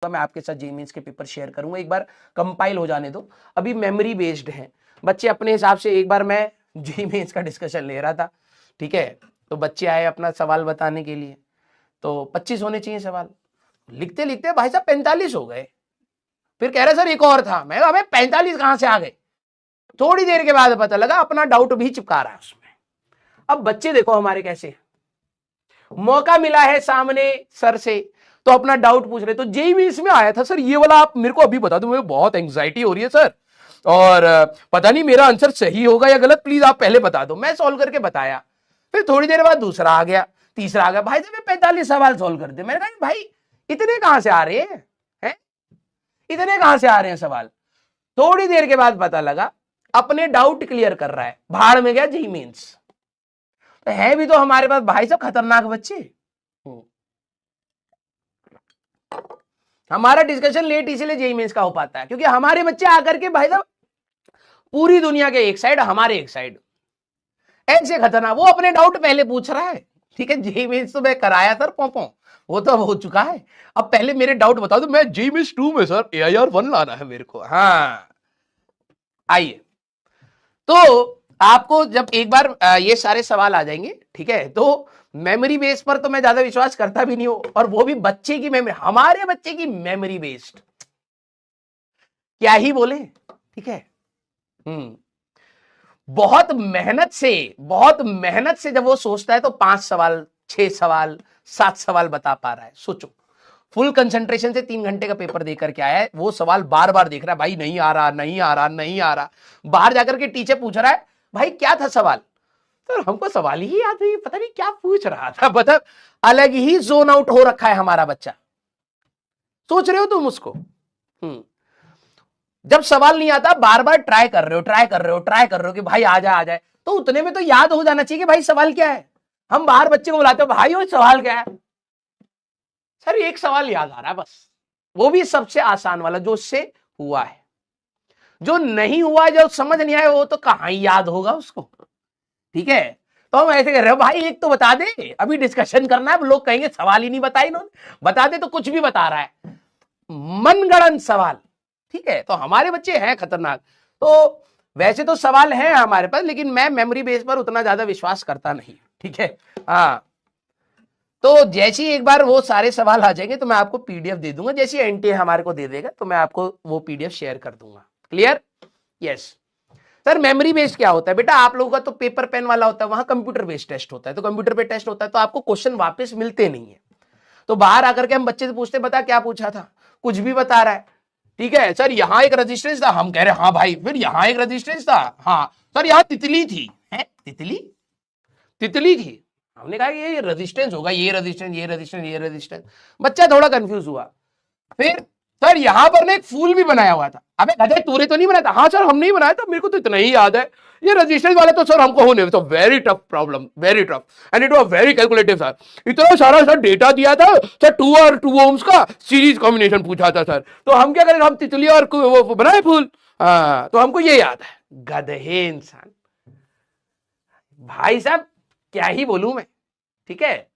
मैं आपके साथ जेईई मेंस के पेपर शेयर करूंगा, एक बार कंपाइल हो जाने दो। अभी मेमोरी बेस्ड है बच्चे अपने हिसाब से। एक बार मैं जेईई मेंस का डिस्कशन ले रहा था, ठीक है, तो बच्चे आए अपना सवाल बताने के लिए, तो 25 होने चाहिए सवाल, लिखते लिखते भाई साहब 45 हो गए। फिर कह रहे सर एक और था, मैं हमें 45 कहां से आ गए। थोड़ी देर के बाद पता लगा अपना डाउट भी चिपका रहा है उसमें। अब बच्चे देखो हमारे कैसे, मौका मिला है सामने सर से तो अपना डाउट पूछ रहे। तो जेईई मेंस में आया था सर ये वाला, आप मेरे को अभी बता दो, मुझे बहुत एंग्जाइटी हो रही है सर, और पता नहीं मेरा आंसर सही होगा या गलत, प्लीज आप पहले बता दो। मैं सॉल्व करके बताया, फिर थोड़ी देर बाद दूसरा आ गया, तीसरा आ गया, भाई साहब 45 सवाल सॉल्व कर दे। मैंने कहा भाई इतने कहां से आ रहे हैं, इतने कहां से आ रहे हैं सवाल। थोड़ी देर के बाद पता लगा अपने डाउट क्लियर कर रहा है, भाड़ में गया जेईई मेंस। तो है भी तो हमारे पास भाई साहब खतरनाक बच्चे। हमारा डिस्कशन लेट इसलिए जेईई मेंस का हो पाता है क्योंकि हमारे बच्चे आकर के भाई साहब पूरी दुनिया के एक साइड, हमारे एक साइड, ऐसे खतरनाक। वो अपने डाउट पहले पूछ रहा है, ठीक है। जेईई मेंस तो मैं कराया सर पोंपो, वो तो हो चुका है। अब पहले मेरे डाउट बता दो, मैं जेईई मेंस 2 में सर AIR 1 लाना है मेरे को। हाँ आइए, तो आपको जब एक बार ये सारे सवाल आ जाएंगे, ठीक है, तो मेमोरी बेस पर तो मैं ज्यादा विश्वास करता भी नहीं हूं, और वो भी बच्चे की मेमोरी, हमारे बच्चे की मेमोरी बेस्ड, क्या ही बोले, ठीक है। बहुत मेहनत से जब वो सोचता है तो 5 सवाल, 6 सवाल, 7 सवाल बता पा रहा है। सोचो, फुल कंसंट्रेशन से 3 घंटे का पेपर देकर के आया है, वो सवाल बार बार देख रहा है, भाई नहीं आ रहा, नहीं आ रहा, नहीं आ रहा। बाहर जाकर के टीचर पूछ रहा है भाई क्या था सवाल, तो हमको सवाल ही याद नहीं, पता नहीं क्या पूछ रहा था। मतलब अलग ही जोन आउट हो रखा है हमारा बच्चा। सोच रहे हो तुम उसको, जब सवाल नहीं आता बार बार ट्राई कर रहे हो कि भाई आ जाए, तो उतने में तो याद हो जाना चाहिए कि भाई सवाल क्या है। हम बाहर बच्चे को बुलाते हो, भाई वो सवाल क्या है, सर एक सवाल याद आ रहा है बस, वो भी सबसे आसान वाला जो उससे हुआ है। जो नहीं हुआ, जो समझ नहीं आया, वो तो कहां याद होगा उसको, ठीक है। तो हम ऐसे कह रहे हो भाई एक तो बता दे, अभी डिस्कशन करना है। लोग कहेंगे सवाल ही नहीं बताया इन्होंने, बता दे तो कुछ भी बता रहा है, मनगढ़ंत सवाल, ठीक है। तो हमारे बच्चे हैं खतरनाक। तो वैसे तो सवाल है हमारे पास, लेकिन मैं मेमोरी बेस पर उतना ज्यादा विश्वास करता नहीं, ठीक है। हाँ, तो जैसे ही एक बार वो सारे सवाल आ जाएंगे तो मैं आपको PDF दे दूंगा, जैसे एनटीए हमारे को दे देगा तो मैं आपको वो PDF शेयर कर दूंगा। Clear? Yes sir. Memory based क्या होता है बेटा, आप लोगों का तो पेपर पेन वाला होता है, वहां कंप्यूटर बेस्ड टेस्ट होता है। तो कंप्यूटर पे टेस्ट होता है तो आपको क्वेश्चन वापस मिलते नहीं है। तो बाहर आकर के हम बच्चे से पूछते, बता क्या पूछा था, कुछ भी बता रहा है, ठीक है। सर यहां एक रजिस्टेंस था, हम कह रहे हाँ भाई, फिर यहां एक रजिस्टेंस था, हाँ सर यहां तितली थी, है तितली थी। हमने कहा ये रेजिस्टेंस होगा, ये रेजिस्टेंस। बच्चा थोड़ा कंफ्यूज हुआ। फिर सर यहां पर ने एक फूल भी बनाया हुआ था। अबे गधे तूने तो नहीं बनाया था? हाँ सर हम नहीं बनाया था, मेरे को तो इतना ही याद है। ये रेजिस्टेंस वाले तो सर हमको होने, तो very tough problem, very tough, and it was very calculative sir. इतना सारा सर डेटा दिया था सर, 2 और 2 ओम्स का सीरीज कॉम्बिनेशन पूछा था सर। तो हम क्या करें, हम तितली और वो बनाए फूल। हाँ, तो हमको ये याद है। गधे इंसान, भाई साहब क्या ही बोलूं मैं, ठीक है।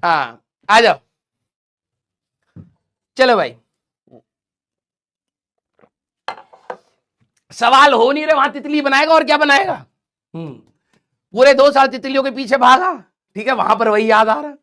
हाँ आ जाओ, चलो भाई। सवाल हो नहीं रहे, वहां तितली बनाएगा और क्या बनाएगा। पूरे 2 साल तितलियों के पीछे भागा, ठीक है, वहां पर वही याद आ रहा।